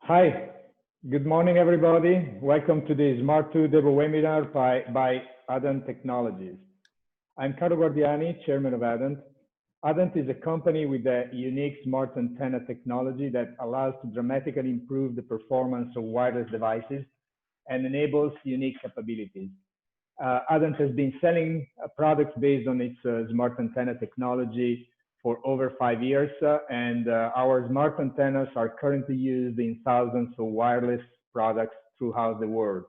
Hi, good morning, everybody. Welcome to the sMART2 demo webinar by Adant Technologies. I'm Carlo Guardiani, chairman of Adant. Adant is a company with a unique smart antenna technology that allows to dramatically improve the performance of wireless devices and enables unique capabilities. Adant has been selling products based on its smart antenna technology for over 5 years, and our smart antennas are currently used in thousands of wireless products throughout the world.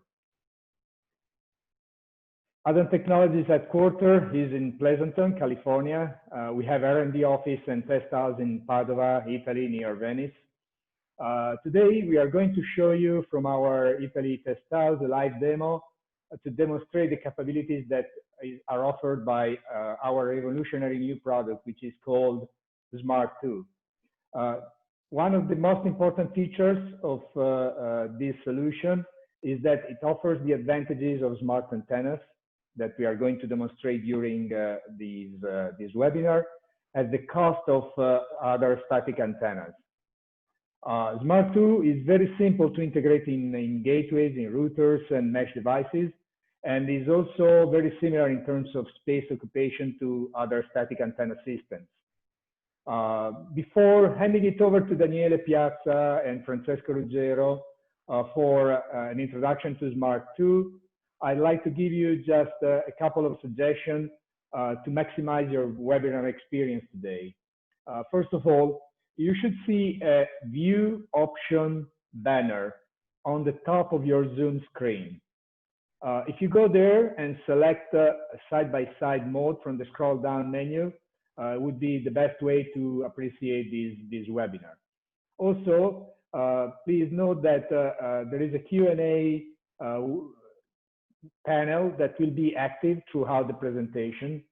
Adant Technologies headquarters is in Pleasanton, California. We have R&D office and test house in Padova, Italy, near Venice. Today, we are going to show you from our Italy test house a live demo to demonstrate the capabilities that are offered by our revolutionary new product, which is called sMART2. One of the most important features of this solution is that it offers the advantages of smart antennas that we are going to demonstrate during this webinar at the cost of other static antennas. sMART2 is very simple to integrate in gateways, in routers and mesh devices, and is also very similar in terms of space occupation to other static antenna systems. Before handing it over to Daniele Piazza and Francesco Ruggero for an introduction to sMART2, I'd like to give you just a couple of suggestions to maximize your webinar experience today. First of all, you should see a view option banner on the top of your Zoom screen. If you go there and select side-by-side mode from the scroll down menu, would be the best way to appreciate this webinar. Also, please note that there is a Q&A panel that will be active throughout the presentation.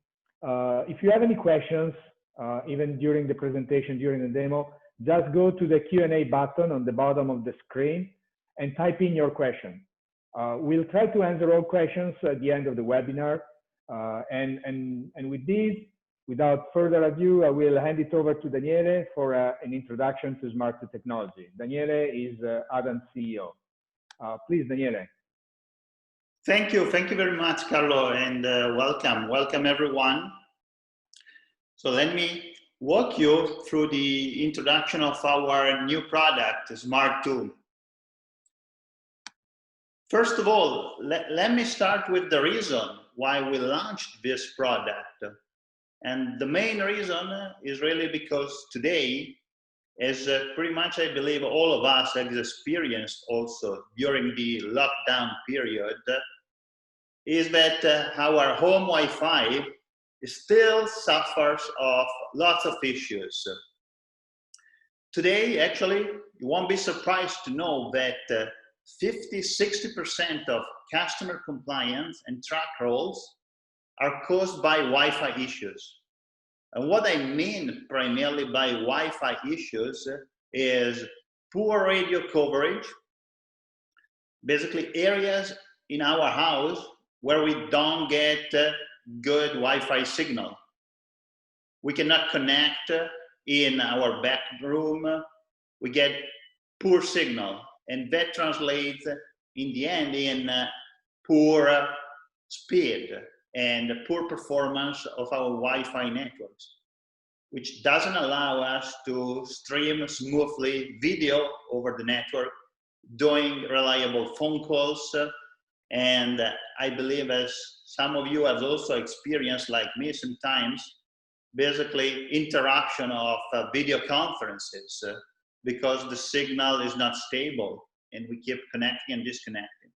If you have any questions, even during the presentation, during the demo, just go to the Q&A button on the bottom of the screen and type in your question. We'll try to answer all questions at the end of the webinar. And with this, without further ado, I will hand it over to Daniele for an introduction to sMART2 technology. Daniele is Adant CEO. Please, Daniele. Thank you very much, Carlo, and welcome everyone. So let me walk you through the introduction of our new product, sMART2. First of all, let me start with the reason why we launched this product. And the main reason is really because today, as pretty much I believe all of us have experienced also during the lockdown period, is that our home Wi-Fi still suffers of lots of issues. Today, actually, you won't be surprised to know that 50–60% of customer compliance and track rolls are caused by Wi-Fi issues. And what I mean primarily by Wi-Fi issues is poor radio coverage, basically areas in our house where we don't get good Wi-Fi signal. We cannot connect in our back room. We get poor signal, and that translates in the end in poor speed and poor performance of our Wi-Fi networks, which doesn't allow us to stream smoothly video over the network, doing reliable phone calls, and I believe, as some of you have also experienced, like me sometimes, basically interruption of video conferences because the signal is not stable and we keep connecting and disconnecting.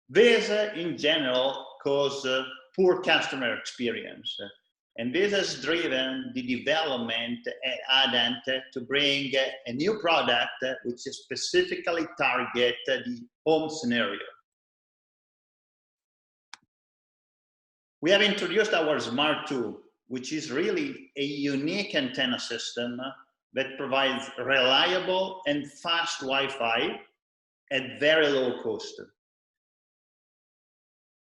This, in general, causes poor customer experience. And this has driven the development at Adant to bring a new product which is specifically target the home scenario. We have introduced our sMART2, which is really a unique antenna system that provides reliable and fast Wi-Fi at very low cost.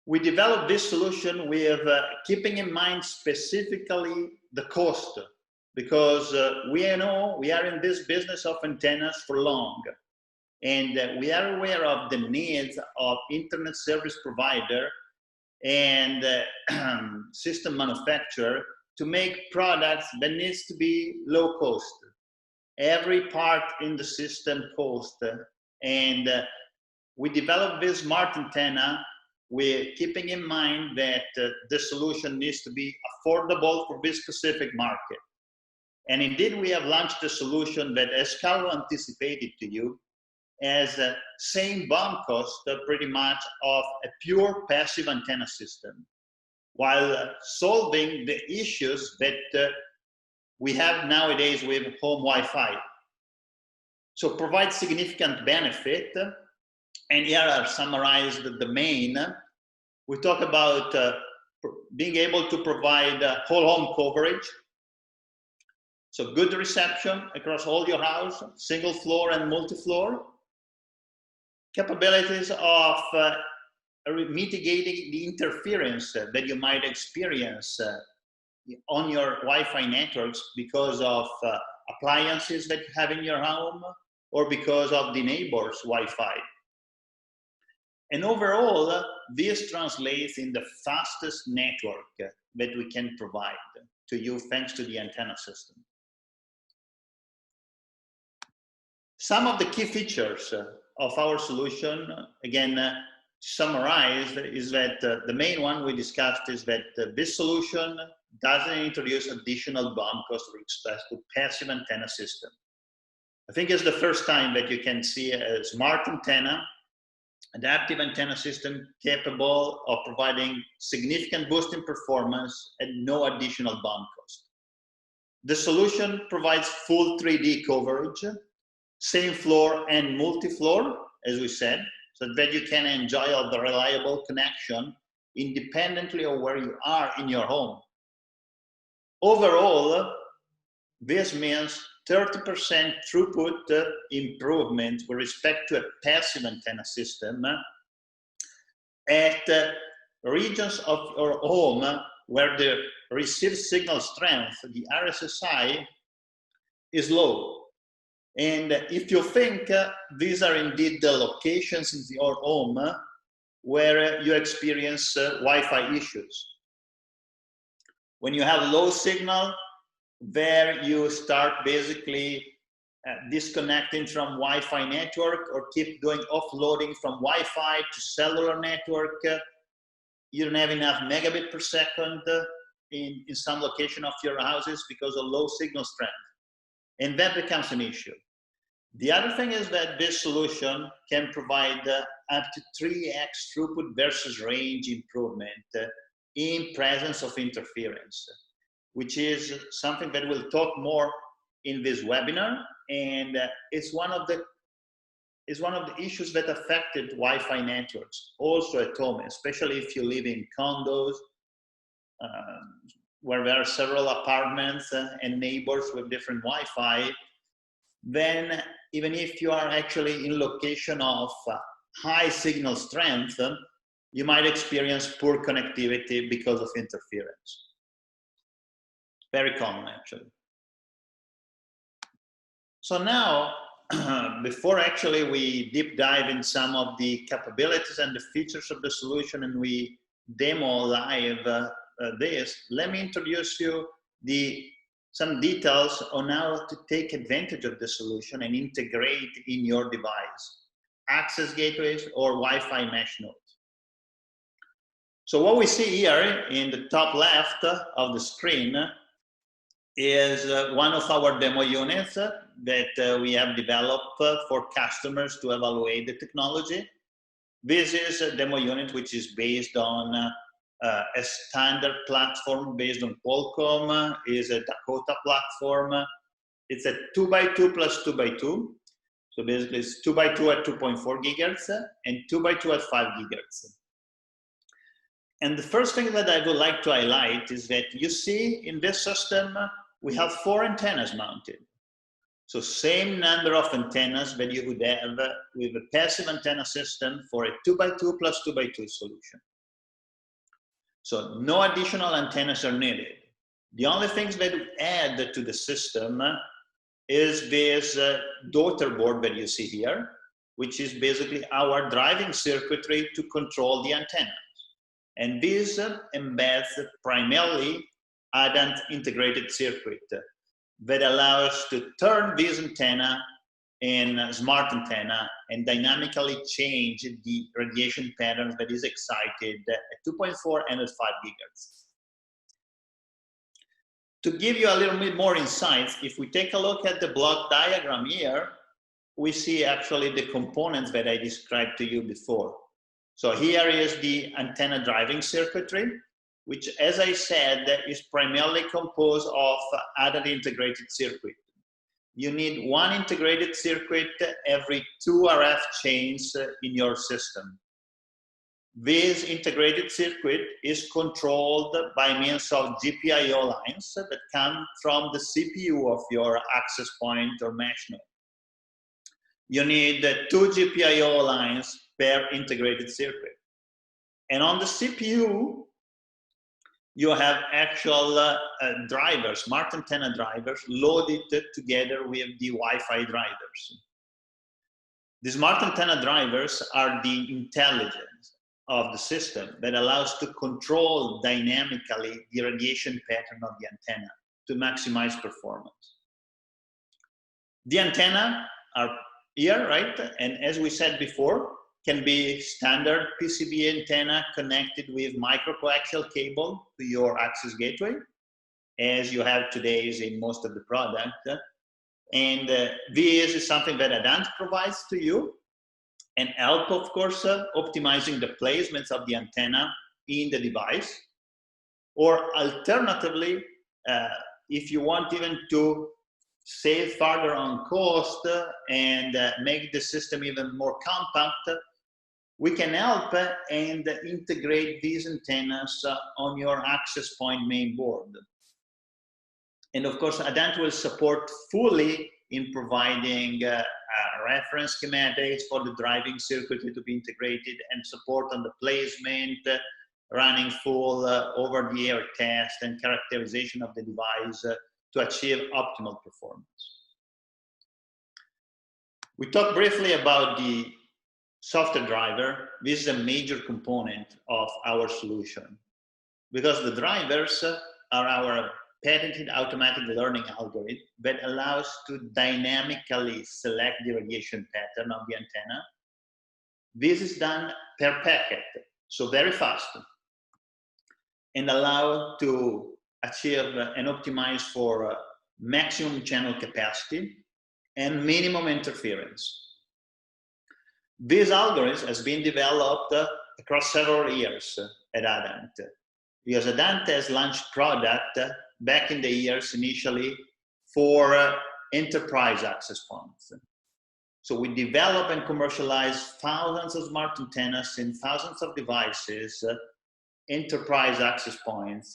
We developed this solution with keeping in mind specifically the cost because we know we are in this business of antennas for long, and we are aware of the needs of internet service provider and system manufacturer to make products that needs to be low cost. Every part in the system cost, and we developed this smart antenna. We're keeping in mind that the solution needs to be affordable for this specific market. And indeed, we have launched a solution that, as Carlo anticipated to you, has same BOM cost pretty much of a pure passive antenna system, while solving the issues that we have nowadays with home Wi-Fi. So provide significant benefit, and here are summarized the main. We talk about being able to provide whole home coverage, so good reception across all your house, single floor and multi-floor. Capabilities of mitigating the interference that you might experience on your Wi-Fi networks because of appliances that you have in your home or because of the neighbor's Wi-Fi. And overall, this translates in the fastest network that we can provide to you thanks to the antenna system. Some of the key features of our solution, again, to summarize, is that the main one we discussed is that this solution doesn't introduce additional BOM cost with respect to passive antenna system. I think it's the first time that you can see a smart antenna, adaptive antenna system capable of providing significant boost in performance at no additional BOM cost. The solution provides full 3D coverage, same floor and multi-floor, as we said, so that you can enjoy the reliable connection independently of where you are in your home. Overall, this means 30% throughput improvement with respect to a passive antenna system at regions of your home where the received signal strength, the RSSI, is low. And if you think these are indeed the locations in your home where you experience Wi-Fi issues. When you have low signal, there you start basically disconnecting from Wi-Fi network or keep doing offloading from Wi-Fi to cellular network. You don't have enough megabit per second in some location of your houses because of low signal strength. And that becomes an issue. The other thing is that this solution can provide up to 3x throughput versus range improvement in presence of interference, which is something that we'll talk more in this webinar, and it's one of the issues that affected Wi-Fi networks also at home, especially if you live in condos where there are several apartments and neighbors with different Wi-Fi. Then even if you are actually in location of high signal strength, you might experience poor connectivity because of interference. Very common, actually. So now, before actually we deep dive in some of the capabilities and the features of the solution and we demo live this, let me introduce you some details on how to take advantage of the solution and integrate in your device, access gateways or Wi-Fi mesh nodes. So what we see here in the top left of the screen is one of our demo units that we have developed for customers to evaluate the technology. This is a demo unit which is based on a standard platform based on Qualcomm, is a Dakota platform. It's a 2x2 plus 2x2. So basically it's 2x2 at 2.4 gigahertz and 2x2 at 5 gigahertz. And the first thing that I would like to highlight is that you see in this system, we have 4 antennas mounted. So same number of antennas that you would have with a passive antenna system for a 2x2 plus 2x2 solution. So no additional antennas are needed. The only things that we add to the system is this daughter board that you see here, which is basically our driving circuitry to control the antenna. And this embeds primarily Adant integrated circuit that allows us to turn this antenna in a smart antenna and dynamically change the radiation patterns that is excited at 2.4 and at 5 gigahertz. To give you a little bit more insights, if we take a look at the block diagram here, we see actually the components that I described to you before. So here is the antenna driving circuitry, which, as I said, is primarily composed of Adant integrated circuit. You need one integrated circuit every 2 RF chains in your system. This integrated circuit is controlled by means of GPIO lines that come from the CPU of your access point or mesh node. You need 2 GPIO lines per integrated circuit. And on the CPU, you have actual drivers, smart antenna drivers, loaded together with the Wi-Fi drivers. The smart antenna drivers are the intelligence of the system that allows to control dynamically the radiation pattern of the antenna to maximize performance. The antenna are here, right? And as we said before, can be standard PCB antenna connected with microcoaxial cable to your access gateway, as you have today in most of the product. And this is something that Adant provides to you, and help, of course, optimizing the placements of the antenna in the device. Or alternatively, if you want even to save further on cost and make the system even more compact, we can help and integrate these antennas on your access point main board. And of course, Adant will support fully in providing reference schematics for the driving circuitry to be integrated and support on the placement, running full over-the-air test and characterization of the device to achieve optimal performance. We talked briefly about the software driver. This is a major component of our solution because the drivers are our patented automatic learning algorithm that allows to dynamically select the radiation pattern of the antenna. This is done per packet, so very fast, and allow to achieve and optimize for maximum channel capacity and minimum interference. This algorithm has been developed across several years at Adant, because Adant has launched product back in the years initially for enterprise access points. So we develop and commercialize thousands of smart antennas in thousands of devices, enterprise access points,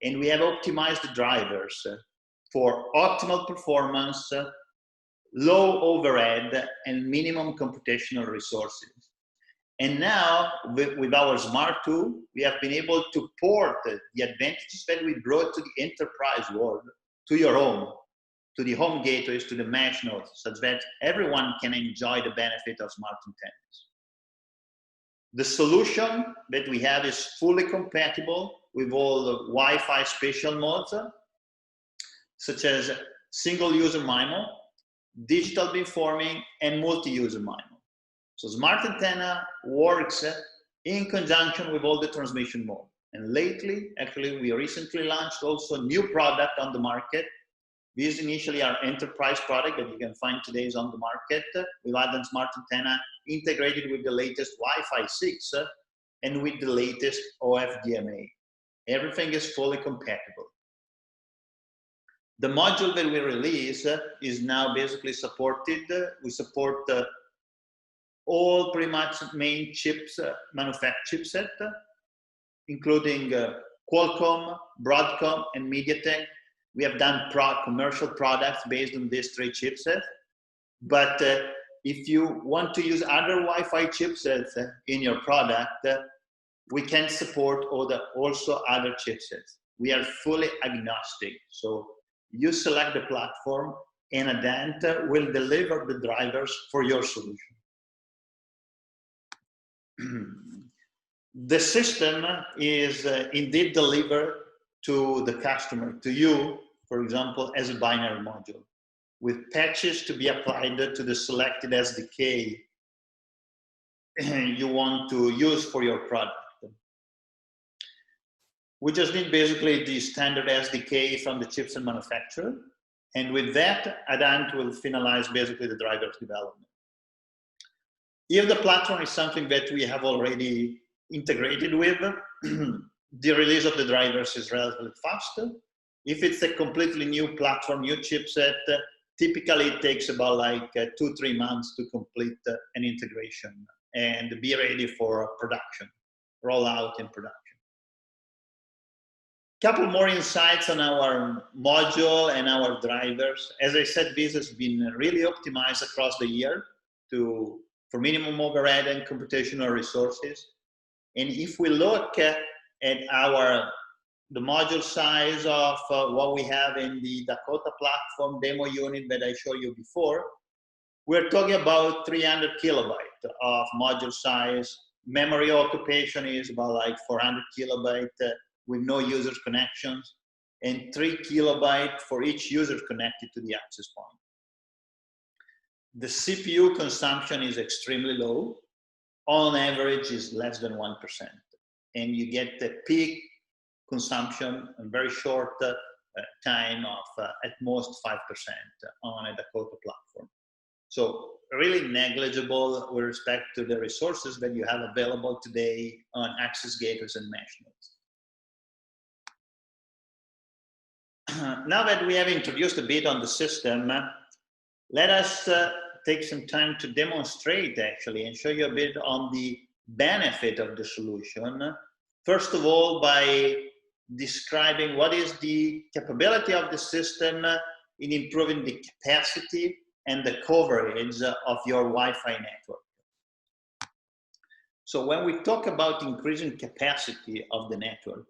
and we have optimized the drivers for optimal performance, low overhead, and minimum computational resources. And now, with our sMART2, we have been able to port the advantages that we brought to the enterprise world to your home, to the home gateways, to the mesh nodes, such that everyone can enjoy the benefit of smart antennas. The solution that we have is fully compatible with all the Wi-Fi spatial modes, such as single-user MIMO, digital beamforming, and multi-user MIMO. So smart antenna works in conjunction with all the transmission mode. And lately, actually, we recently launched also a new product on the market. This is initially our enterprise product that you can find today is on the market with Adant smart antenna integrated with the latest Wi-Fi 6 and with the latest OFDMA. Everything is fully compatible. The module that we release is now basically supported. We support all pretty much main chips, manufactured chipset, including Qualcomm, Broadcom, and MediaTek. We have done commercial products based on these 3 chipsets. But if you want to use other Wi-Fi chipsets in your product, we can support also other chipsets. We are fully agnostic. So you select the platform and Adant will deliver the drivers for your solution. The system is indeed delivered to the customer, to you, for example, as a binary module, with patches to be applied to the selected SDK you want to use for your product. We just need basically the standard SDK from the chipset manufacturer. And with that, Adant will finalize basically the driver's development. If the platform is something that we have already integrated with, the release of the drivers is relatively fast. If it's a completely new platform, new chipset, typically it takes about like 2-3 months to complete an integration and be ready for production, rollout and production. Couple more insights on our module and our drivers. As I said, this has been really optimized across the year for minimum overhead and computational resources. And if we look at the module size of what we have in the Dakota platform demo unit that I showed you before, we're talking about 300 kilobytes of module size. Memory occupation is about like 400 kilobytes with no user connections, and 3 kilobytes for each user connected to the access point. The CPU consumption is extremely low. On average is less than 1%. And you get the peak consumption in very short time of at most 5% on a Dakota platform. So really negligible with respect to the resources that you have available today on access gateways and mesh nodes. Now that we have introduced a bit on the system, let us take some time to demonstrate actually and show you a bit on the benefit of the solution. First of all, by describing what is the capability of the system in improving the capacity and the coverage of your Wi-Fi network. So when we talk about increasing capacity of the network,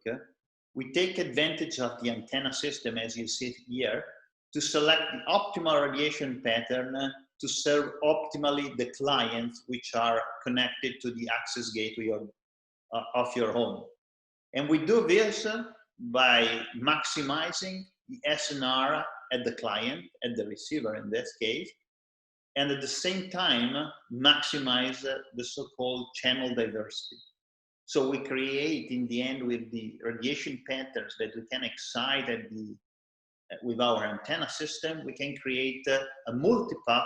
we take advantage of the antenna system, as you see here, to select the optimal radiation pattern to serve optimally the clients which are connected to the access gateway of your home. And we do this by maximizing the SNR at the client, at the receiver in this case, and at the same time maximize the so-called channel diversity. So we create in the end with the radiation patterns that we can excite at with our antenna system, we can create a multipath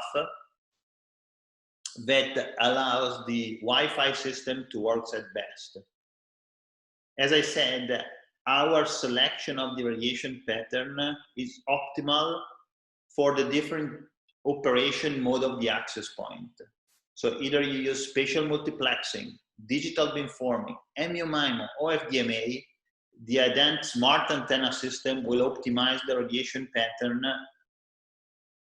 that allows the Wi-Fi system to work at best. As I said, our selection of the radiation pattern is optimal for the different operation mode of the access point. So either you use spatial multiplexing, digital beamforming, MU-MIMO, or FDMA, the Adant smart antenna system will optimize the radiation pattern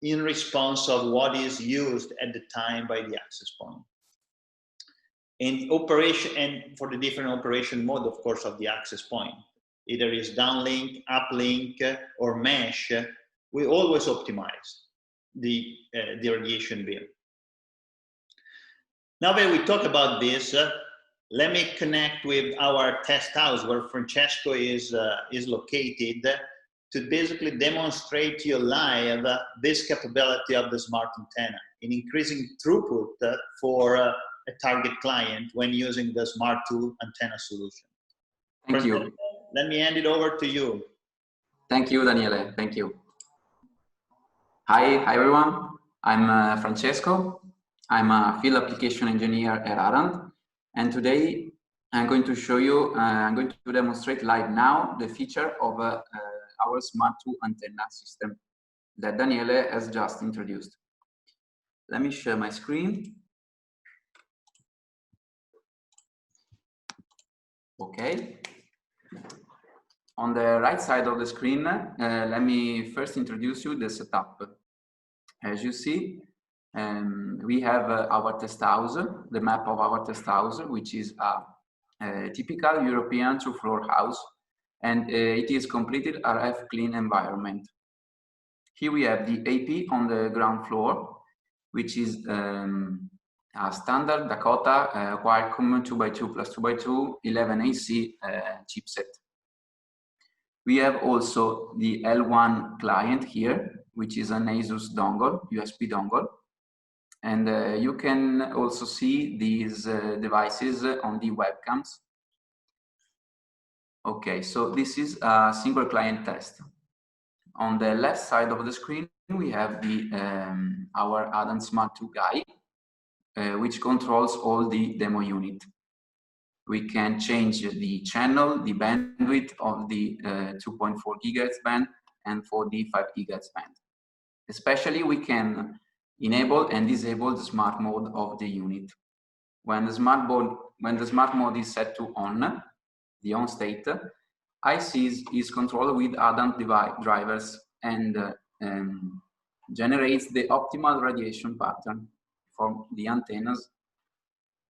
in response of what is used at the time by the access point. And for the different operation mode, of course, of the access point, either is downlink, uplink, or mesh, we always optimize the radiation beam. Now that we talk about this, let me connect with our test house where Francesco is located to basically demonstrate to you live this capability of the smart antenna in increasing throughput for a target client when using the sMART2 antenna solution. Thank you. Let me hand it over to you. Thank you, Daniele. Thank you. Hi everyone. I'm Francesco. I'm a field application engineer at Adant, and today I'm going to show you, I'm going to demonstrate live now the feature of our sMART2 antenna system that Daniele has just introduced. Let me share my screen. Okay. On the right side of the screen, let me first introduce you the setup. As you see, we have our test house, the map of our test house, which is a typical European two-floor house and it is completed RF clean environment. Here we have the AP on the ground floor, which is a standard Dakota Qualcomm 2x2 plus 2x2 11AC chipset. We have also the L1 client here, which is an ASUS dongle, USB dongle. And you can also see these devices on the webcams. Okay, so this is a single client test. On the left side of the screen, we have the our Adant sMART2 guy, which controls all the demo unit. We can change the channel, the bandwidth of the 2.4 GHz band and for the 5 GHz band. Especially, we can enable and disable the smart mode of the unit. When the smart mode is set to on, the on state, IC is controlled with Adant drivers and generates the optimal radiation pattern for the antennas.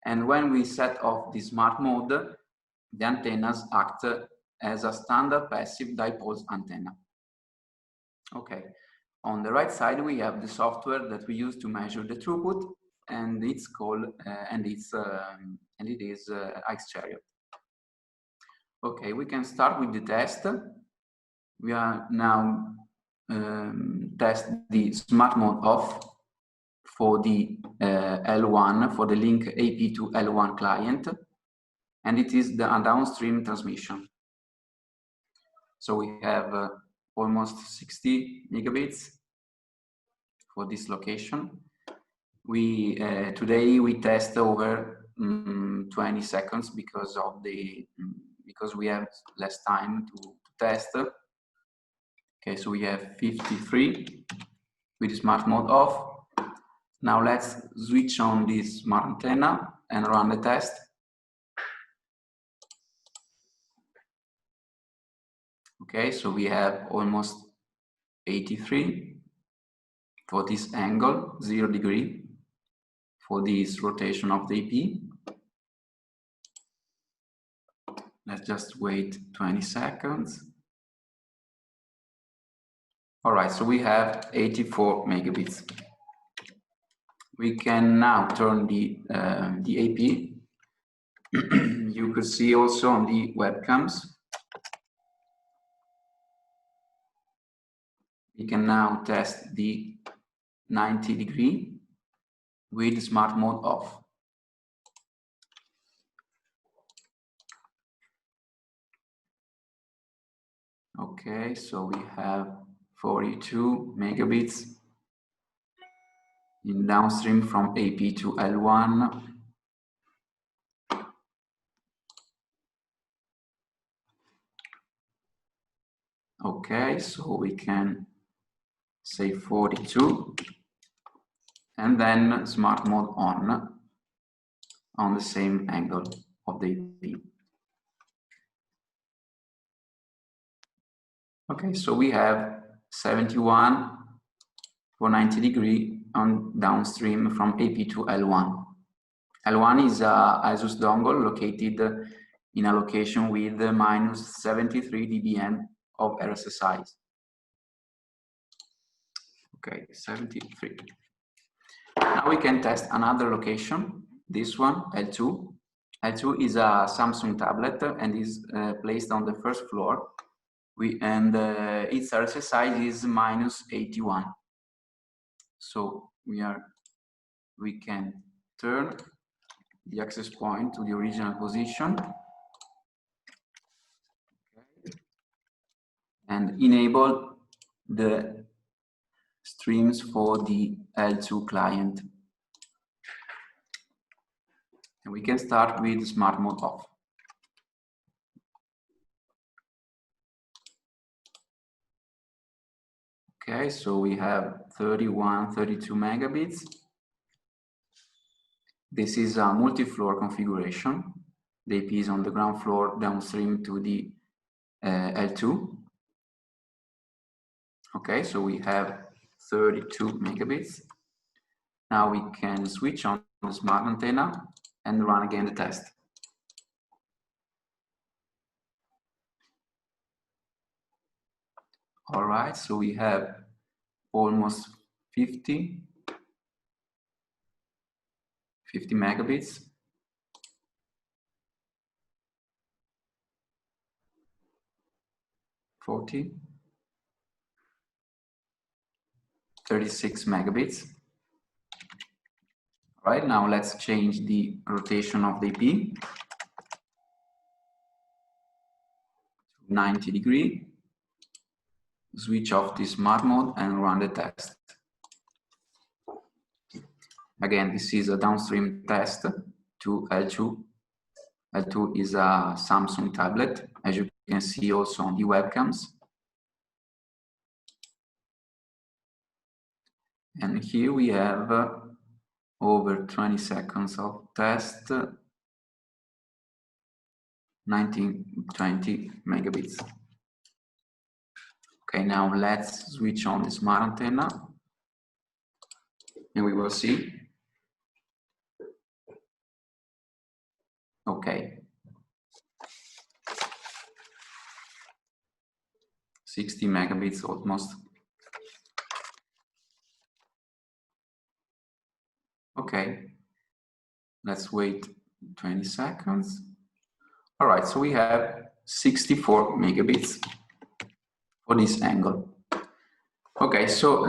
And when we set off the smart mode, the antennas act as a standard passive dipole antenna. Okay, on the right side we have the software that we use to measure the throughput, and it's called and it is X-Chariot. Okay, we can start with the test. We are now test the smart mode off for the L1, for the link AP to L1 client, and it is the downstream transmission. So we have almost 60 megabits for this location. We today we test over 20 seconds because of the because we have less time to test. Okay, so we have 53 with the smart mode off. Now let's switch on this smart antenna and run the test. Okay, so we have almost 83 for this angle, 0 degree for this rotation of the AP. Let's just wait 20 seconds. All right, so we have 84 megabits. We can now turn the AP. You could see also on the webcams. We can now test the 90 degree with smart mode off. Okay, so we have 42 megabits in downstream from AP to L1. Okay, so we can say 42 and then smart mode on the same angle of the AP. Okay, so we have 71 for 90 degree on downstream from AP to L1. L1 is a ASUS dongle located in a location with minus 73 dBm of RSSI. Okay, 73. Now we can test another location, this one, L2. L2 is a Samsung tablet and is placed on the first floor. Its RSSI is minus 81. So we can turn the access point to the original position and enable the streams for the L2 client. And we can start with smart mode off. Okay, so we have 31, 32 megabits. This is a multi-floor configuration. The AP is on the ground floor downstream to the L2. Okay, so we have 32 megabits. Now we can switch on the smart antenna and run again the test. All right, so we have almost 50 megabits. 40, 36 megabits. All right, now let's change the rotation of the IP to 90 degrees. Switch off the smart mode and run the test. Again, this is a downstream test to L2. L2 is a Samsung tablet, as you can see also on the webcams. And here we have over 20 seconds of test, 1920 megabits. Okay, now let's switch on the smart antenna and we will see. Okay. 60 megabits almost. Okay, let's wait 20 seconds. All right, so we have 64 megabits for this angle. Okay, so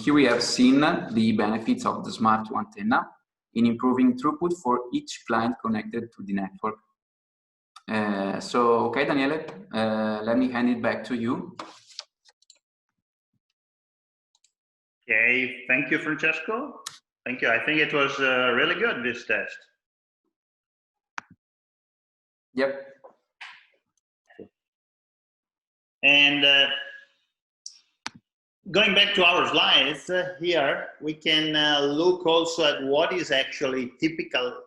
here we have seen the benefits of the sMART2 antenna in improving throughput for each client connected to the network. So, okay, Daniele, let me hand it back to you. Okay, thank you, Francesco. Thank you. I think it was really good, this test. Yep. And going back to our slides, here we can look also at what is actually typical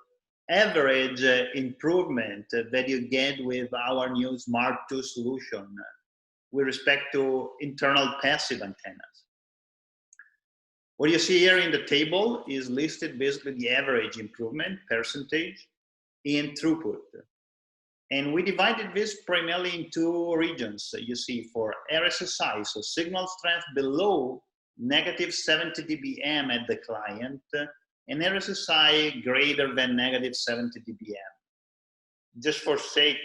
average improvement that you get with our new sMART2 solution with respect to internal passive antennas. What you see here in the table is listed basically the average improvement percentage in throughput. And we divided this primarily in two regions. You see for RSSI, so signal strength below -70 dBm at the client, and RSSI greater than -70 dBm. Just for sake,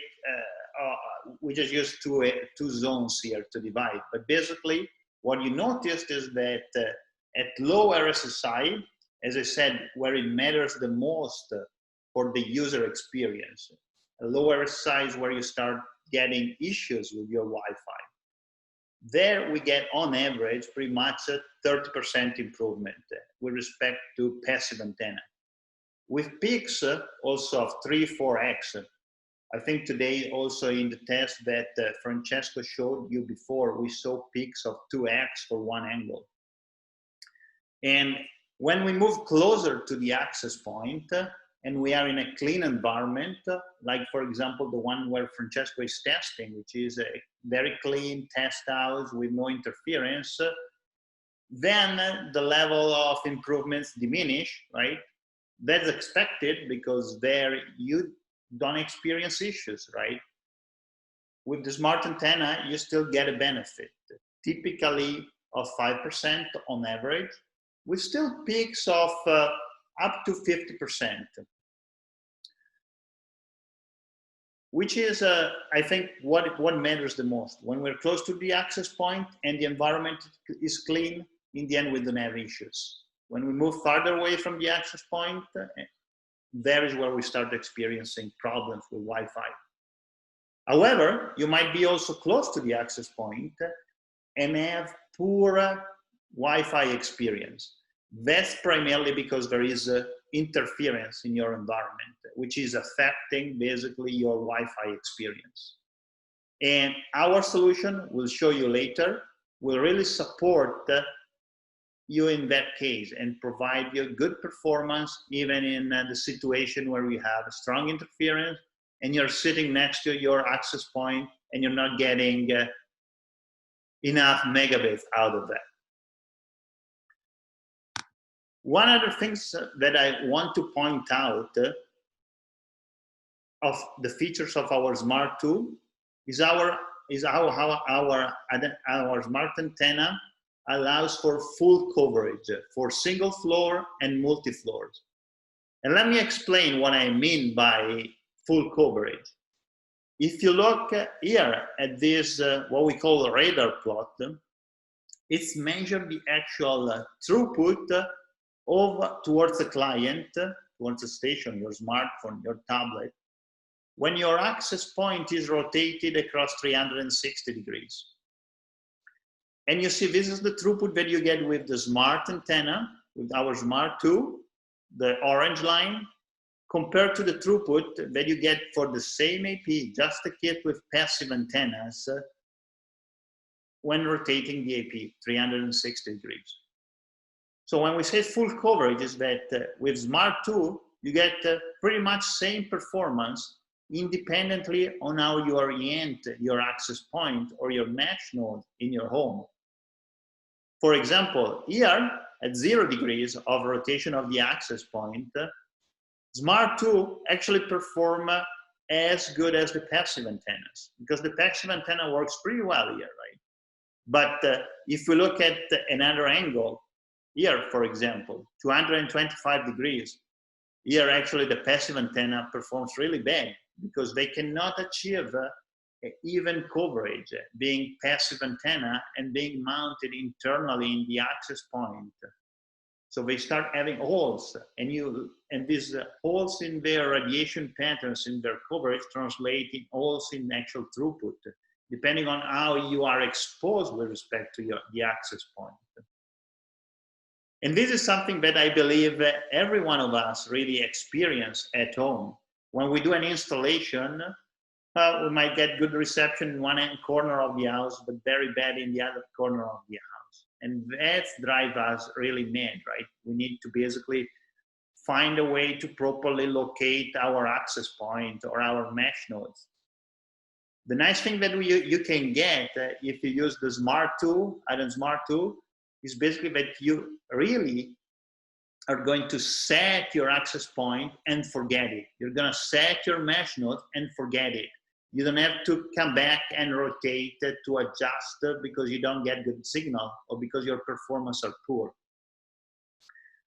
we just use two zones here to divide. But basically, what you noticed is that at low RSSI, as I said, where it matters the most for the user experience, a lower RSSI is where you start getting issues with your Wi-Fi. There we get on average pretty much a 30% improvement with respect to passive antenna. With peaks also of 3-4x. I think today also in the test that Francesco showed you before, we saw peaks of 2x for one angle. And when we move closer to the access point and we are in a clean environment, like for example, the one where Francesco is testing, which is a very clean test house with no interference, then the level of improvements diminish, right? That's expected because there you don't experience issues, right? With the smart antenna, you still get a benefit, typically of 5% on average, with still peaks of up to 50%, which is, I think, what matters the most. When we're close to the access point and the environment is clean, in the end, we don't have issues. When we move farther away from the access point, there is where we start experiencing problems with Wi-Fi. However, you might be also close to the access point and have poor Wi-Fi experience. That's primarily because there is interference in your environment, which is affecting basically your Wi-Fi experience. And our solution, we'll show you later, will really support you in that case and provide you good performance even in the situation where we have strong interference and you're sitting next to your access point and you're not getting enough megabits out of that. One other thing that I want to point out of the features of our sMART2 is our is how our smart antenna allows for full coverage for single floor and multi-floors. And let me explain what I mean by full coverage. If you look here at this, what we call a radar plot, it's measured the actual throughput towards the client, towards the station, your smartphone, your tablet, when your access point is rotated across 360 degrees. And you see, this is the throughput that you get with the smart antenna, with our sMART2, the orange line, compared to the throughput that you get for the same AP, just equipped with passive antennas, when rotating the AP 360 degrees. So when we say full coverage, is that with sMART2, you get pretty much same performance independently on how you orient your access point or your mesh node in your home. For example, here at 0 degrees of rotation of the access point, sMART2 actually perform as good as the passive antennas, because the passive antenna works pretty well here, right? But if we look at another angle, here, for example, 225 degrees, here actually the passive antenna performs really bad because they cannot achieve even coverage, being passive antenna and being mounted internally in the access point. So they start having holes, and these holes in their radiation patterns in their coverage translate in holes in actual throughput, depending on how you are exposed with respect to the access point. And this is something that I believe every one of us really experience at home. When we do an installation, we might get good reception in one corner of the house, but very bad in the other corner of the house. And that drives us really mad, right? We need to basically find a way to properly locate our access point or our mesh nodes. The nice thing that you can get if you use the sMART2, Adant sMART2, is basically that you really are going to set your access point and forget it. You're going to set your mesh node and forget it. You don't have to come back and rotate to adjust because you don't get good signal or because your performance are poor.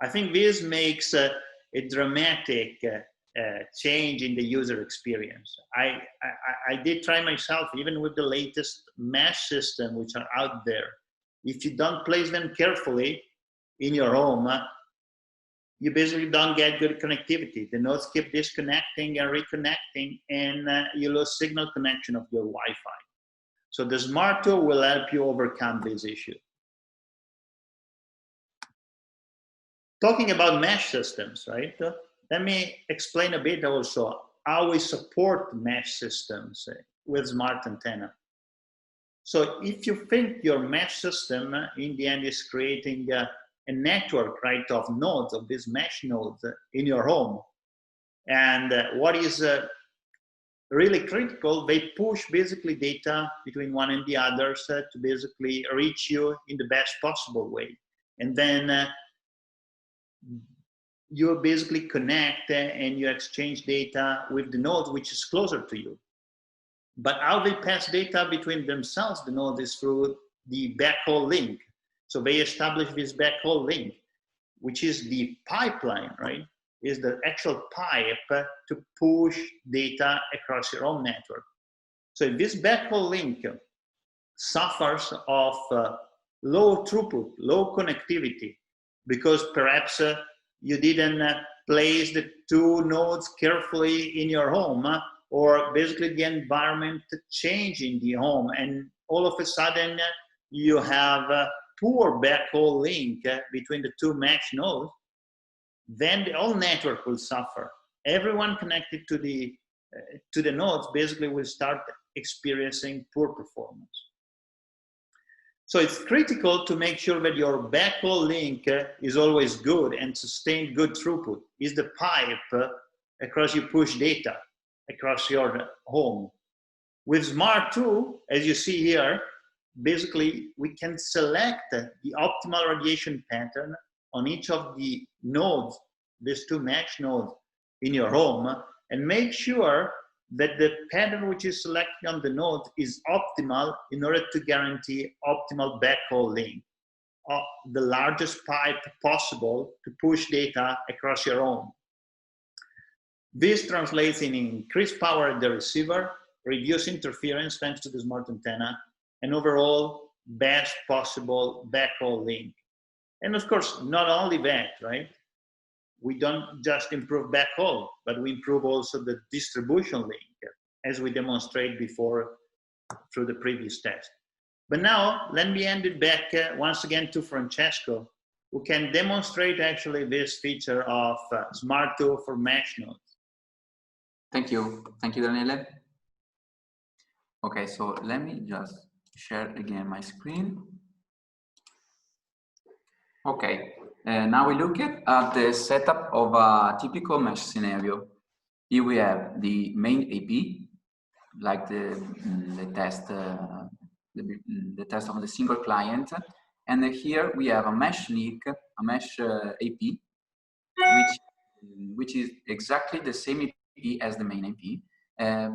I think this makes a dramatic change in the user experience. I did try myself, even with the latest mesh system which are out there. If you don't place them carefully in your home, you basically don't get good connectivity. The nodes keep disconnecting and reconnecting, and you lose signal connection of your Wi-Fi. So the sMART2 will help you overcome this issue. Talking about mesh systems, right? Let me explain a bit also how we support mesh systems with smart antenna. So if you think your mesh system in the end is creating a network, right, of nodes, of these mesh nodes in your home, and what is really critical, they push basically data between one and the others to basically reach you in the best possible way. And then you basically connect and you exchange data with the node which is closer to you. But how they pass data between themselves, the node, is through the backhaul link. So they establish this backhaul link, which is the pipeline, right? Is the actual pipe to push data across your own network. So if this backhaul link suffers of low throughput, low connectivity, because perhaps you didn't place the two nodes carefully in your home, or basically the environment changed in the home, and all of a sudden you have a poor backhaul link between the two mesh nodes, then the whole network will suffer. Everyone connected to the nodes basically will start experiencing poor performance. So it's critical to make sure that your backhaul link is always good and sustain good throughput. Is the pipe across you push data across your home. With sMART2, as you see here, basically we can select the optimal radiation pattern on each of the nodes, these two mesh nodes in your home, and make sure that the pattern which is selected on the node is optimal in order to guarantee optimal backhaul link, the largest pipe possible to push data across your own. This translates in increased power at the receiver, reduced interference thanks to the smart antenna, and overall best possible backhaul link. And of course, not only that, right? We don't just improve backhaul, but we improve also the distribution link, as we demonstrated before through the previous test. But now, let me hand it back once again to Francesco, who can demonstrate actually this feature of sMART2 for mesh nodes. Thank you, Daniele. Okay, so let me just share again my screen. Okay, now we look at the setup of a typical mesh scenario. Here we have the main AP, like the test of the single client, and here we have a mesh link, a mesh AP, which is exactly the same AP as the main AP,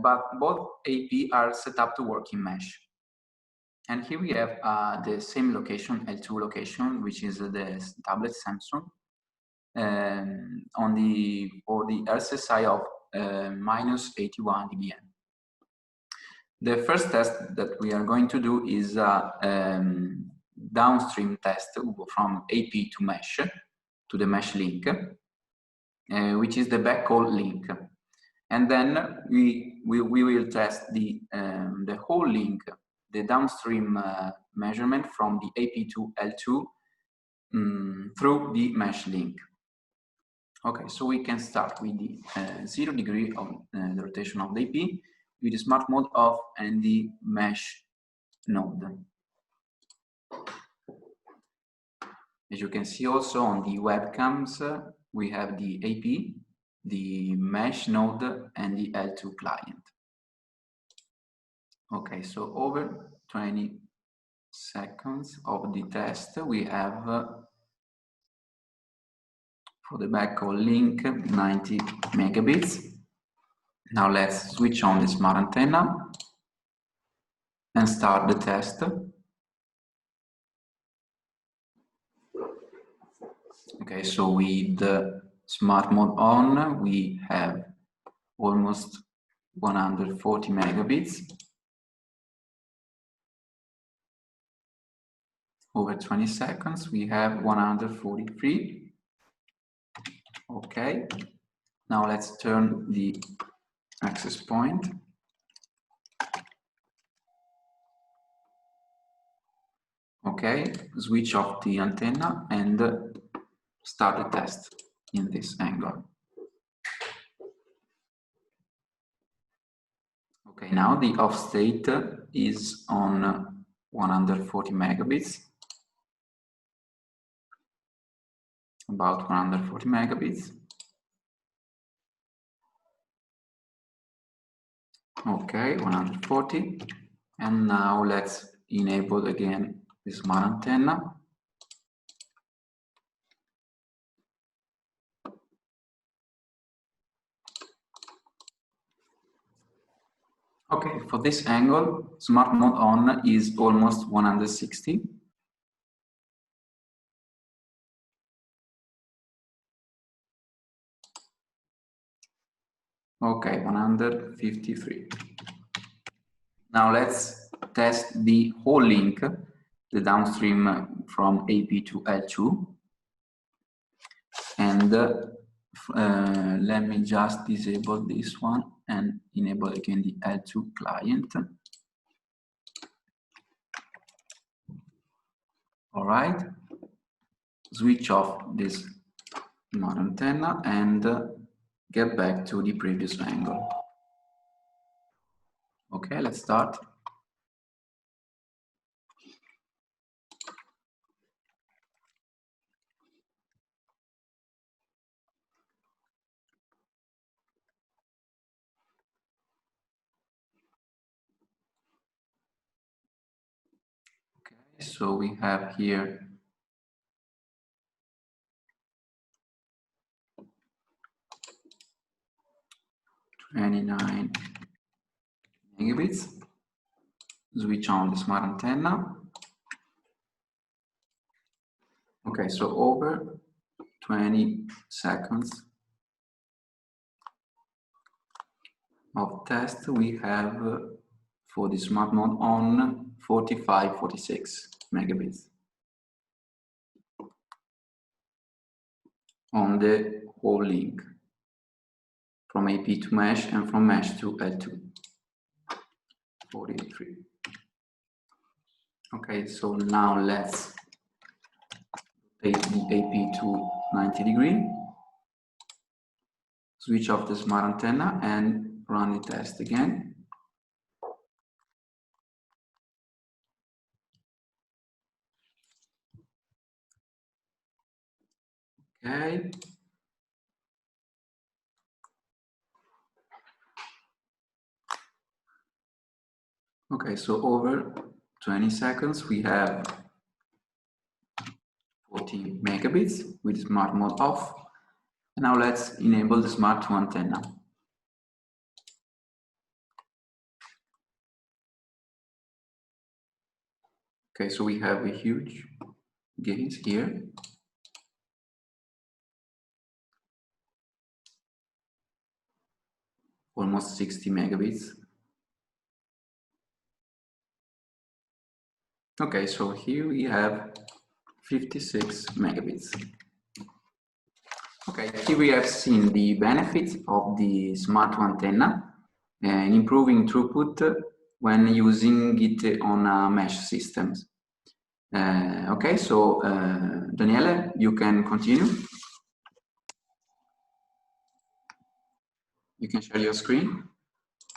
but both AP are set up to work in mesh. And here we have the same location, L2 location, which is the tablet Samsung, on the RSSI of -81 dBm. The first test that we are going to do is a downstream test from AP to mesh, to the mesh link, which is the backhaul link. And then we will test the whole link, the downstream measurement from the AP to L2 through the mesh link. Okay, so we can start with the 0 degree of the rotation of the AP, with the smart mode off and the mesh node. As you can see also on the webcams, we have the AP, the mesh node, and the L2 client. Okay, so over 20 seconds of the test, we have for the backhaul link 90 megabits. Now let's switch on the smart antenna and start the test. Okay, so with the smart mode on, we have almost 140 megabits. Over 20 seconds, we have 143. Okay, now let's turn the access point. Okay, switch off the antenna and start the test in this angle. Okay, now the off state is on 140 megabits, about 140 megabits. Okay, 140. And now let's enable again the smart antenna. Okay, for this angle, smart mode on is almost 160. Okay, 153. Now let's test the whole link, the downstream from AP to L2. And let me just disable this one and enable again the L2 client. All right, switch off this smart antenna and get back to the previous angle. Okay, let's start. Okay, so we have here 29 megabits. Switch on the smart antenna. Okay, so over 20 seconds of test, we have for the smart mode on 46 megabits on the whole link from AP to mesh and from mesh to L2. 43. Okay, so now let's take the AP to 90 degrees, switch off the smart antenna and run the test again. Okay. Okay, so over 20 seconds, we have 40 megabits with smart mode off. And now let's enable the SMART2 antenna. Okay, so we have a huge gains here. Almost 60 megabits. Okay, so here we have 56 megabits. Okay, here we have seen the benefits of the SMART2 antenna and improving throughput when using it on mesh systems. Okay, so Daniele, you can continue. You can share your screen.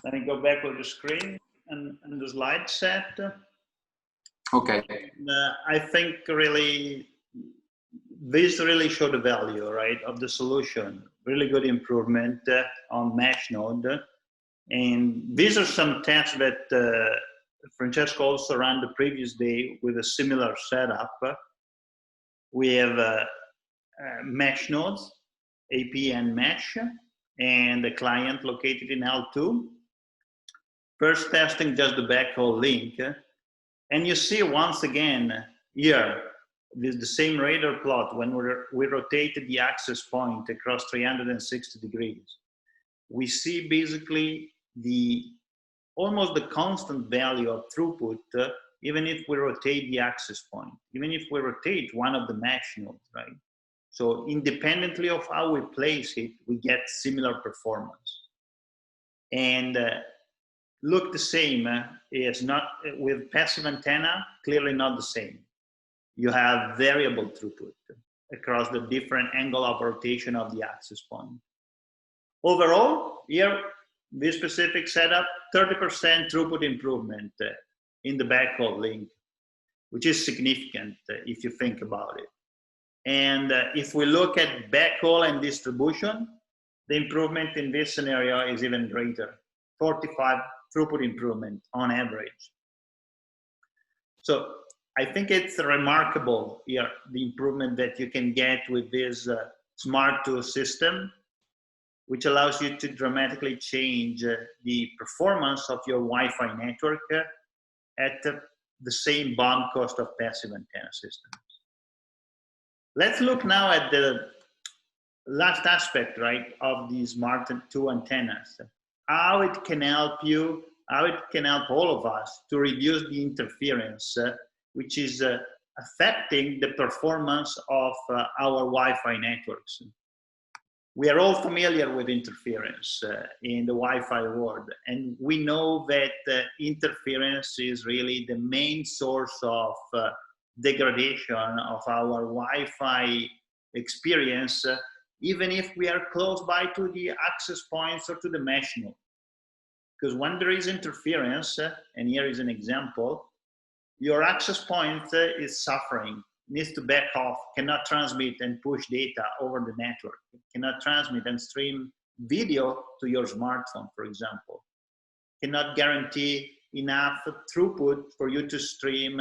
Let me go back to the screen and the slide set. Okay. I think really this really showed the value, right, of the solution. Really good improvement on mesh node. And these are some tests that Francesco also ran the previous day with a similar setup. We have mesh nodes, AP and mesh, and the client located in L2. First testing just the backhaul link. And you see once again here, with the same radar plot when we rotated the access point across 360 degrees. We see basically almost the constant value of throughput, even if we rotate the access point, even if we rotate one of the mesh nodes, right? So independently of how we place it, we get similar performance. And look the same is not with passive antenna, clearly not the same. You have variable throughput across the different angle of rotation of the access point. Overall, here, this specific setup, 30% throughput improvement in the backhaul link, which is significant if you think about it. And if we look at backhaul and distribution, the improvement in this scenario is even greater, 45 throughput improvement on average. So I think it's remarkable here, the improvement that you can get with this SMART2 system, which allows you to dramatically change the performance of your Wi-Fi network at the same BOM cost of passive antenna systems. Let's look now at the last aspect, right, of these SMART2 antennas. How it can help you, how it can help all of us to reduce the interference, which is affecting the performance of our Wi-Fi networks. We are all familiar with interference in the Wi-Fi world, and we know that interference is really the main source of degradation of our Wi-Fi experience, even if we are close by to the access points or to the mesh node. Because when there is interference, and here is an example, your access point is suffering, needs to back off, cannot transmit and push data over the network, cannot transmit and stream video to your smartphone, for example, cannot guarantee enough throughput for you to stream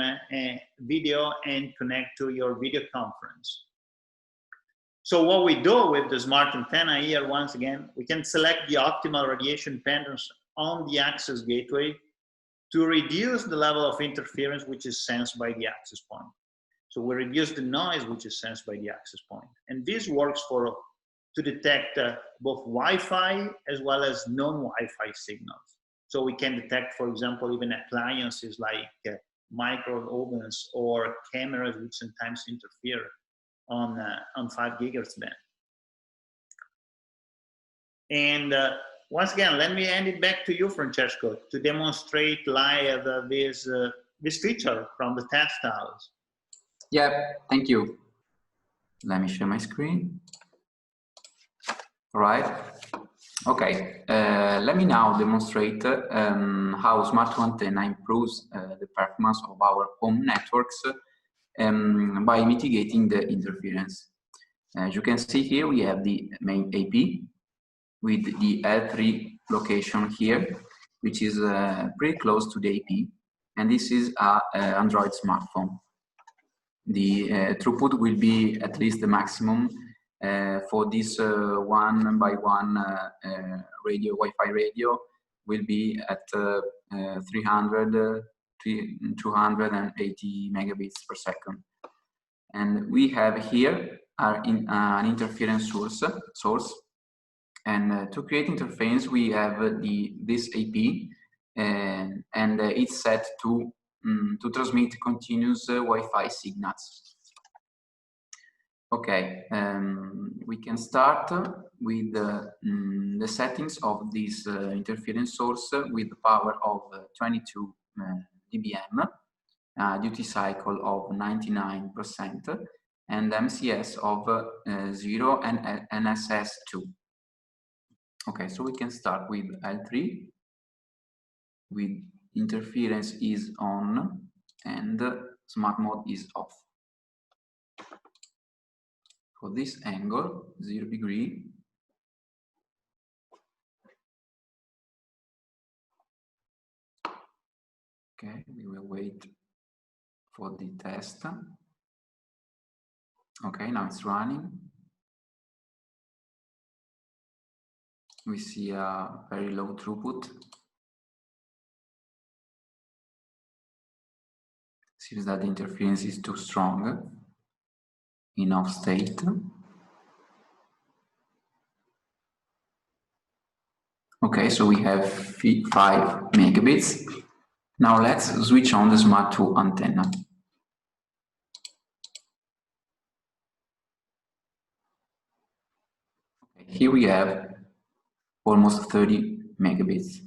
video and connect to your video conference. So what we do with the smart antenna here, once again, we can select the optimal radiation patterns on the access gateway to reduce the level of interference which is sensed by the access point. So we reduce the noise which is sensed by the access point. And this works to detect both Wi-Fi as well as non-Wi-Fi signals. So we can detect, for example, even appliances like micro ovens or cameras which sometimes interfere on 5 gigahertz band. And once again, let me hand it back to you, Francesco, to demonstrate live this feature from the test house. Yeah, thank you. Let me share my screen. All right. Okay, let me now demonstrate how SMART2 antenna improves the performance of our home networks by mitigating the interference. As you can see here, we have the main AP with the L3 location here, which is pretty close to the AP, and this is an Android smartphone. The throughput will be at least the maximum for this 1x1 radio, Wi-Fi radio, will be at 280 megabits per second. And we have here an interference source. And to create interference, we have this AP, and it's set to transmit continuous Wi-Fi signals. Okay, we can start with the settings of this interference source with the power of 22 dBm, duty cycle of 99%, and MCS of 0 and NSS2. Okay, so we can start with L3, with interference is on and smart mode is off. For this angle, 0 degree, okay, we will wait for the test. Okay, now it's running. We see a very low throughput. Seems that the interference is too strong in off state. Okay, so we have 5 megabits. Now let's switch on the SMART2 antenna. Okay, here we have almost 30 megabits.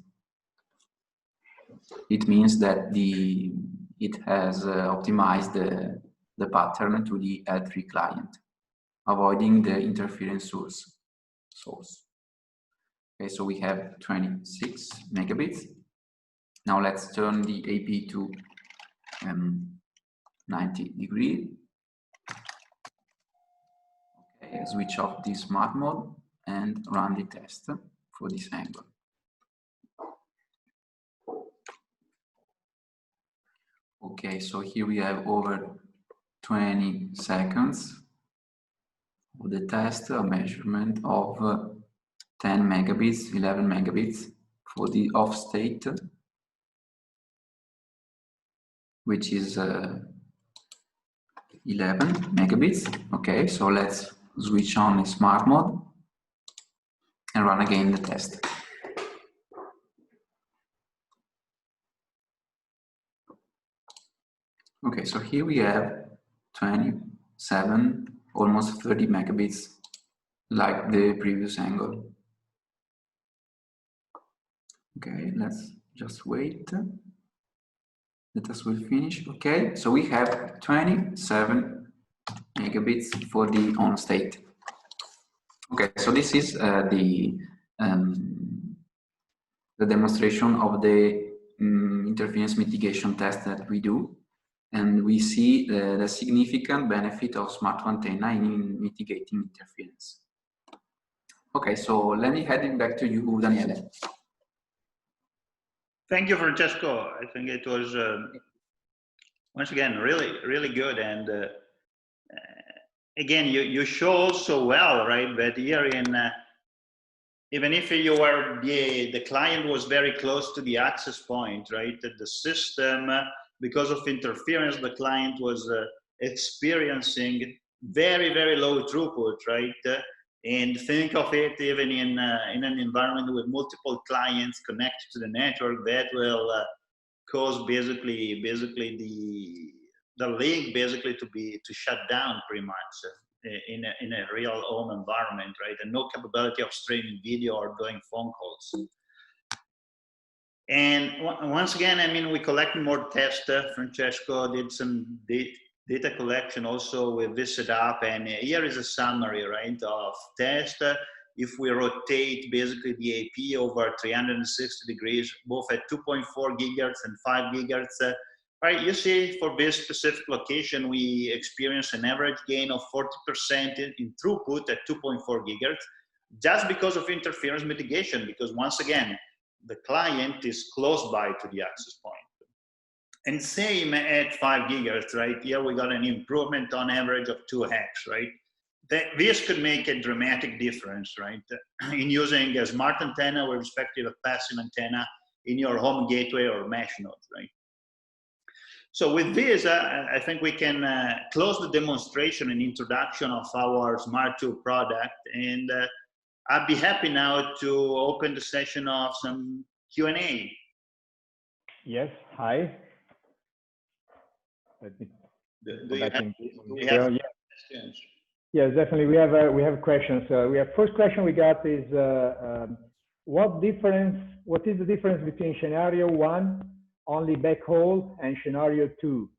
It means that it has optimized the pattern to the L3 client, avoiding the interference source. Okay, so we have 26 megabits. Now let's turn the AP to 90 degree. Okay, switch off the smart mode and run the test for this angle. Okay, so here we have over 20 seconds of the test, a measurement of 10 megabits, 11 megabits for the off state, which is 11 megabits. Okay, so let's switch on the smart mode and run again the test. Okay, so here we have 27, almost 30 megabits, like the previous angle. Okay, let's just wait. The test will finish. Okay, so we have 27 megabits for the on state. Okay, so this is the demonstration of the interference mitigation test that we do. And we see the significant benefit of SMART2 antenna in mitigating interference. Okay, so let me hand it back to you, Daniele. Thank you, Francesco. I think it was, once again, really good. And again, you show also well, right, that here even if you were the client was very close to the access point, right? The system, because of interference, the client was experiencing very, very low throughput, right? And think of it even in an environment with multiple clients connected to the network, that will cause basically the link basically to shut down pretty much in a real home environment, right? And no capability of streaming video or doing phone calls. And once again, I mean, we collected more tests. Francesco did some data collection also with this setup, and here is a summary, right, of test. If we rotate basically the AP over 360 degrees, both at 2.4 gigahertz and 5 gigahertz, right, you see for this specific location, we experience an average gain of 40% in throughput at 2.4 gigahertz, just because of interference mitigation, because once again, the client is close by to the access point. And same at 5 gigahertz, right? Here we got an improvement on average of 2x, right? This could make a dramatic difference, right? In using a smart antenna with respect to a passive antenna in your home gateway or mesh node, right? So with this, I think we can close the demonstration and introduction of our sMART2 product, and I'd be happy now to open the session of some Q&A. Yes, hi. Let me Do you have questions? Yes, definitely. We have questions. We have first question we got is what is the difference between scenario 1, only backhaul, and scenario 2,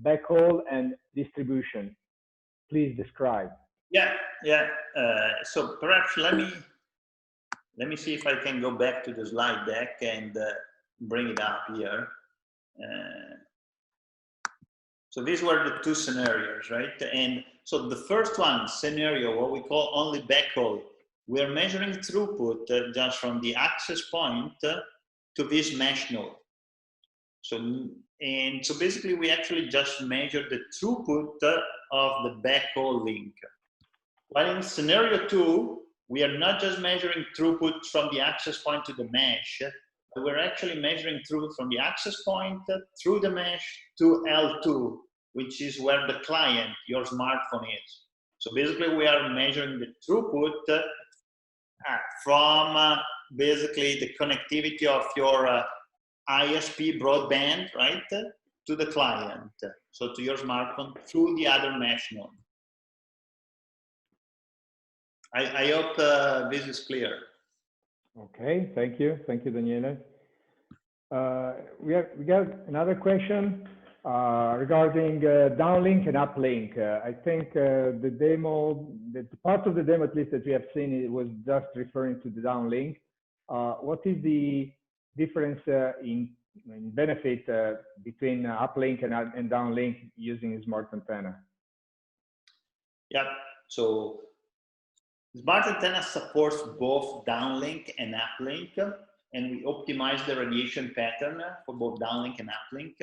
backhaul and distribution? Please describe. Yeah. So perhaps let me see if I can go back to the slide deck and bring it up here. So these were the two scenarios, right? And so the first one, scenario, what we call only backhaul, we are measuring throughput just from the access point to this mesh node. So basically we actually just measure the throughput of the backhaul link. While in scenario 2, we are not just measuring throughput from the access point to the mesh, but we're actually measuring throughput from the access point through the mesh to L2, which is where the client, your smartphone, is. So basically we are measuring the throughput from basically the connectivity of your ISP broadband, right, to the client, so to your smartphone through the other mesh node. I hope this is clear. Okay, thank you, Daniele. We got another question regarding downlink and uplink. I think the demo, the part of the demo at least that we have seen, it was just referring to the downlink. What is the difference in benefit between uplink and downlink using a smart antenna? Yeah, so smart antenna supports both downlink and uplink, and we optimize the radiation pattern for both downlink and uplink.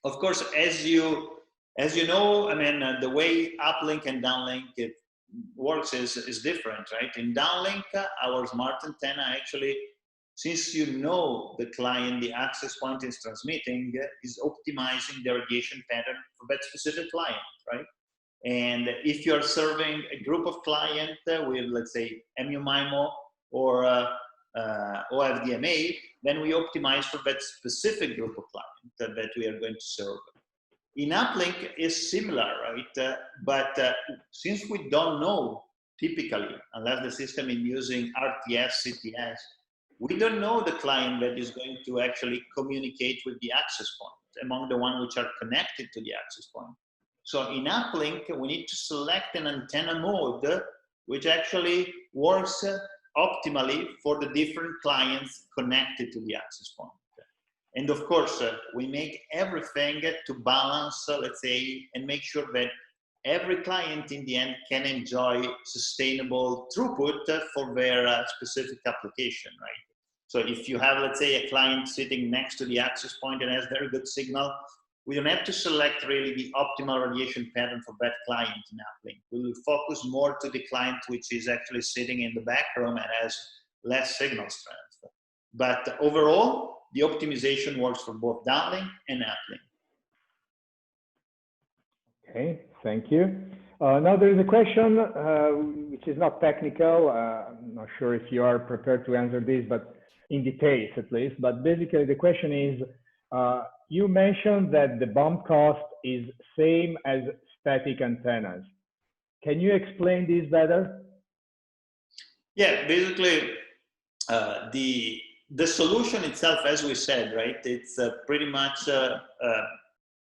Of course, as you know, I mean, the way uplink and downlink it works is different, right? In downlink, our smart antenna actually, since you know the client, the access point is transmitting, is optimizing the radiation pattern for that specific client, right? And if you're serving a group of clients with, let's say, MU-MIMO or OFDMA, then we optimize for that specific group of clients that we are going to serve. In uplink is similar, right? But since we don't know, typically, unless the system is using RTS, CTS, we don't know the client that is going to actually communicate with the access point among the ones which are connected to the access point. So in uplink, we need to select an antenna mode which actually works optimally for the different clients connected to the access point. And of course, we make everything to balance, let's say, and make sure that every client in the end can enjoy sustainable throughput for their specific application, right? So if you have, let's say, a client sitting next to the access point and has very good signal, we don't have to select really the optimal radiation pattern for that client in uplink. We will focus more to the client which is actually sitting in the back room and has less signal strength. But overall, the optimization works for both downlink and uplink. Okay, thank you. Now there is a question which is not technical. I'm not sure if you are prepared to answer this, but in details at least. But basically the question is, you mentioned that the BOM cost is same as static antennas. Can you explain this better? Yeah, basically the solution itself, as we said, right? It's pretty much,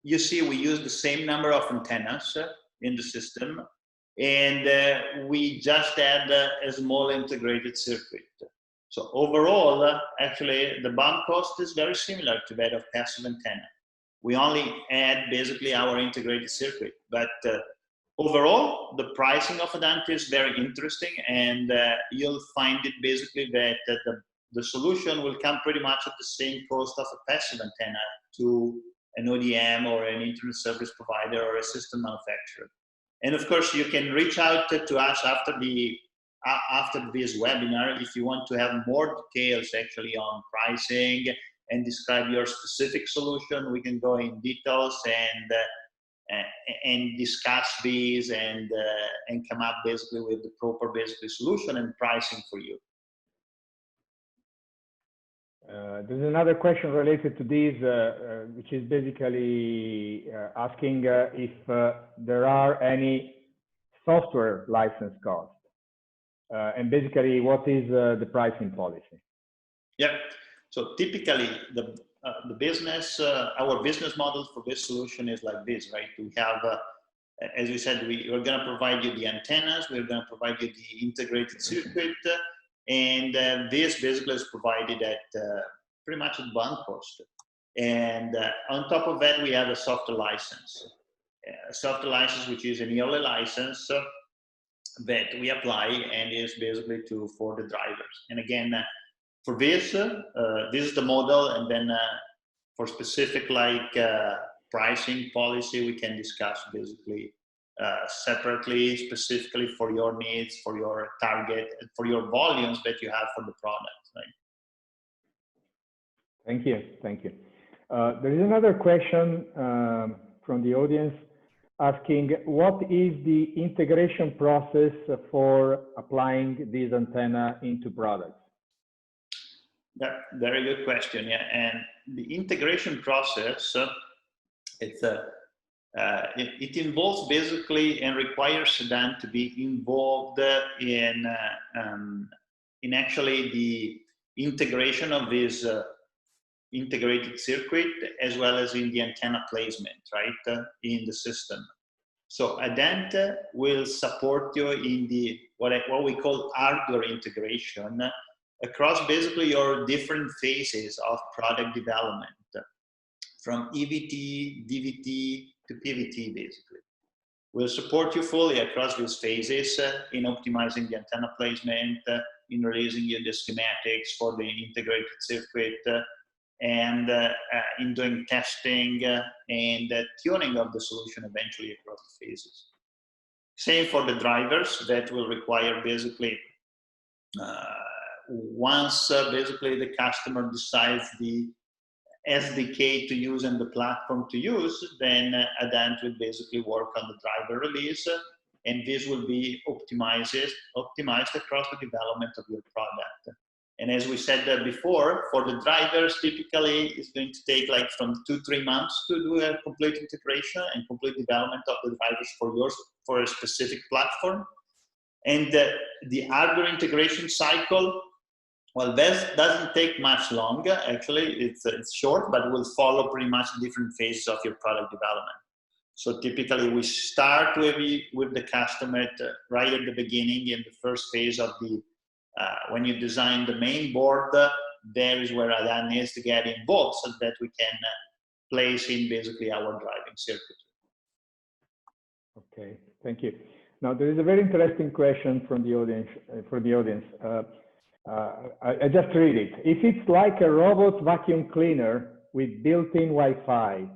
you see, we use the same number of antennas in the system, and we just add a small integrated circuit. So overall, actually, the BOM cost is very similar to that of passive antenna. We only add basically our integrated circuit, but overall, the pricing of Adant is very interesting, and you'll find it basically that the solution will come pretty much at the same cost of a passive antenna to an ODM or an internet service provider or a system manufacturer. And of course, you can reach out to us after this webinar if you want to have more details actually on pricing and describe your specific solution. We can go in details and discuss these and come up basically with the proper basically solution and pricing for you. There's another question related to this, which is basically asking if there are any software license costs, and basically what is the pricing policy? Yeah, so typically the business, our business model for this solution is like this, right? We have, as we said, we're going to provide you the antennas, we're going to provide you the integrated circuit, and this basically is provided at pretty much at BOM cost. And on top of that, we have a software license. A software license, which is an yearly license that we apply and is basically for the drivers. And again, for this, this is the model, and then for specific like pricing policy, we can discuss basically separately, specifically for your needs, for your target, and for your volumes that you have for the product, right? Thank you, thank you. There is another question from the audience asking, what is the integration process for applying this antenna into products? Very good question, yeah. And the integration process, it involves basically and requires Adant to be involved in actually the integration of this integrated circuit as well as in the antenna placement, right, in the system. So Adant will support you in the what we call hardware integration across basically your different phases of product development, from EVT, DVT to PVT basically. We'll support you fully across these phases in optimizing the antenna placement, in releasing you the schematics for the integrated circuit, and in doing testing and tuning of the solution eventually across the phases. Same for the drivers that will require basically, once basically the customer decides the SDK to use and the platform to use, then Adant will basically work on the driver release, and this will be optimized across the development of your product. And as we said before, for the drivers, typically it's going to take like from 2-3 months to do a complete integration and complete development of the drivers for a specific platform. And the hardware integration cycle, well, that doesn't take much longer. Actually, it's short, but will follow pretty much different phases of your product development. So typically, we start with the customer right at the beginning in the first phase of the when you design the main board. There is where Adant needs to get involved so that we can place in basically our driving circuit. Okay, thank you. Now there is a very interesting question from the audience. I just read it. If it's like a robot vacuum cleaner with built-in Wi-Fi,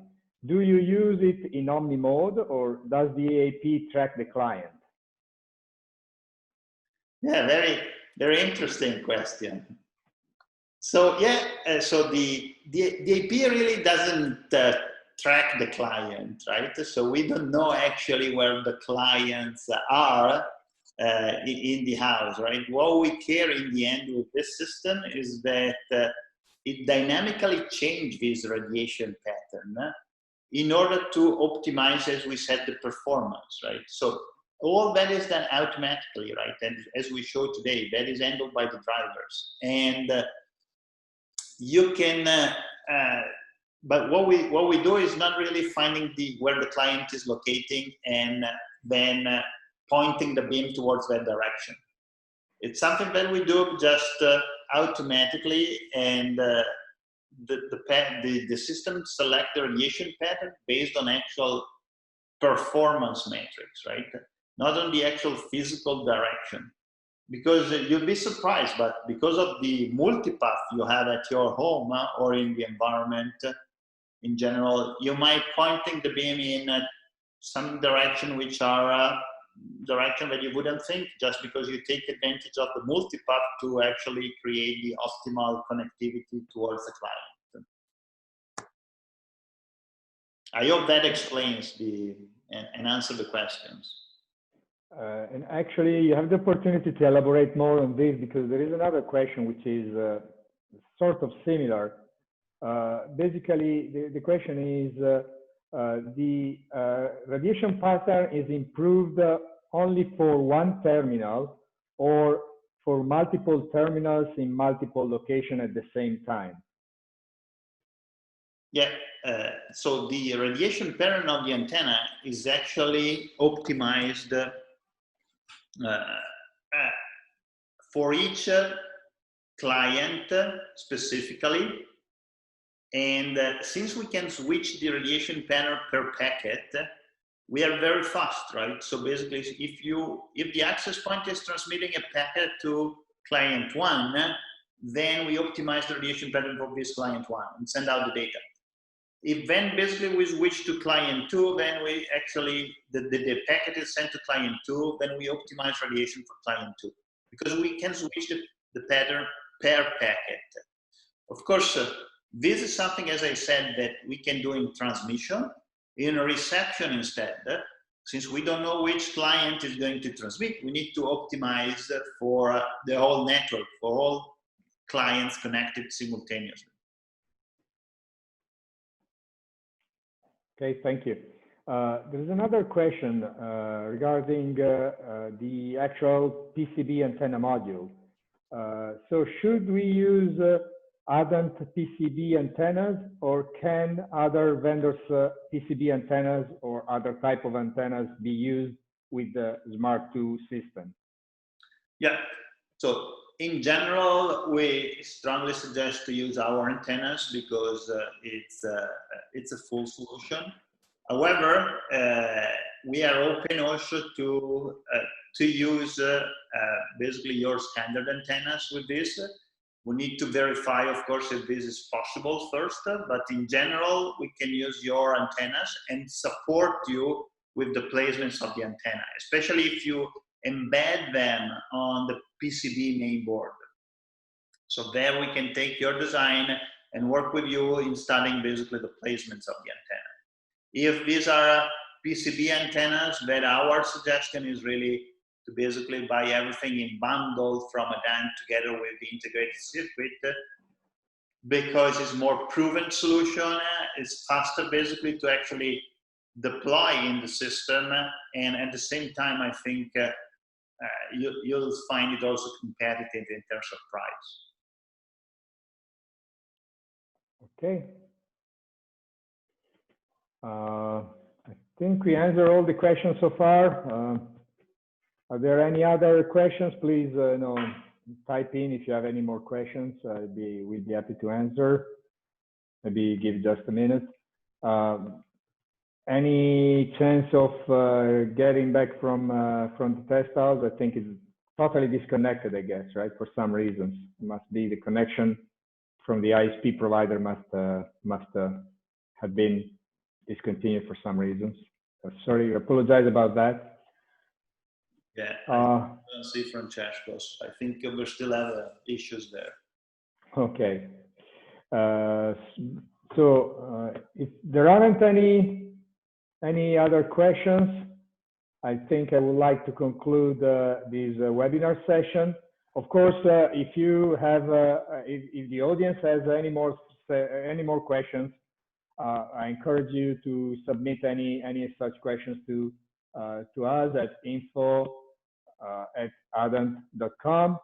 do you use it in Omni mode, or does the AAP track the client? Yeah, very, very interesting question. So yeah, so the IP really doesn't track the client, right? So we don't know actually where the clients are in the house, right? What we care in the end with this system is that it dynamically changes this radiation pattern in order to optimize, as we said, the performance, right? So all that is done automatically, right? And as we showed today, that is handled by the drivers. And you can, but what we do is not really finding where the client is locating and then pointing the beam towards that direction. It's something that we do just automatically, and the system select the radiation pattern based on actual performance metrics, right? Not on the actual physical direction. Because you'll be surprised, but because of the multipath you have at your home or in the environment in general, you might pointing the beam in some direction which are direction that you wouldn't think, just because you take advantage of the multipath to actually create the optimal connectivity towards the client. I hope that explains and answer the questions. And actually, you have the opportunity to elaborate more on this, because there is another question which is sort of similar. Basically, the question is, the radiation pattern is improved only for one terminal or for multiple terminals in multiple locations at the same time? Yeah, so the radiation pattern of the antenna is actually optimized for each client specifically. And since we can switch the radiation pattern per packet, we are very fast, right? So basically, if the access point is transmitting a packet to client 1, then we optimize the radiation pattern for this client 1 and send out the data. If then basically we switch to client 2, then we actually, the packet is sent to client 2, then we optimize radiation for client 2. Because we can switch the pattern per packet. Of course, this is something, as I said, that we can do in transmission. In reception instead, since we don't know which client is going to transmit, we need to optimize for the whole network, for all clients connected simultaneously. Okay, thank you. There's another question regarding the actual PCB antenna module. So should we use Adant PCB antennas, or can other vendors' PCB antennas or other type of antennas be used with the SMART2 system? Yeah, so in general, we strongly suggest to use our antennas because it's a full solution. However, we are open also to use basically your standard antennas with this. We need to verify, of course, if this is possible first, but in general, we can use your antennas and support you with the placements of the antenna, especially if you embed them on the PCB main board. So there we can take your design and work with you installing basically the placements of the antenna. If these are PCB antennas, then our suggestion is really to basically buy everything in bundle from Adant together with the integrated circuit, because it's more proven solution, it's faster basically to actually deploy in the system, and at the same time, I think you'll find it also competitive in terms of price. Okay. I think we answered all the questions so far. Are there any other questions? Please type in if you have any more questions. We'd be happy to answer. Maybe give just a minute. Any chance of getting back from the test house? I think it's totally disconnected, I guess, right? For some reasons, it must be the connection from the ISP provider must have been discontinued for some reasons. Sorry, I apologize about that. Yeah, I don't see Francesco's. I think we still have issues there. Okay. If there aren't any other questions, I think I would like to conclude this webinar session. Of course, if you have, if the audience has any more questions, I encourage you to submit any such questions to us at info@adant.com.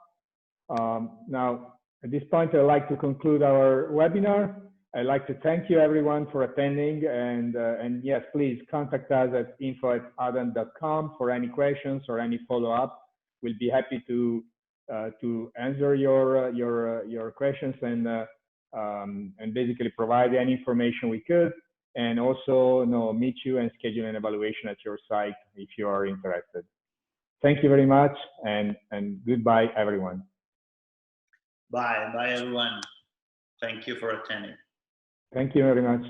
Now, at this point, I'd like to conclude our webinar. I'd like to thank you everyone for attending, and yes, please contact us at info@adant.com for any questions or any follow-up. We'll be happy to answer your questions and basically provide any information we could, and also meet you and schedule an evaluation at your site if you are interested. Thank you very much, and goodbye, everyone. Bye everyone. Thank you for attending. Thank you very much.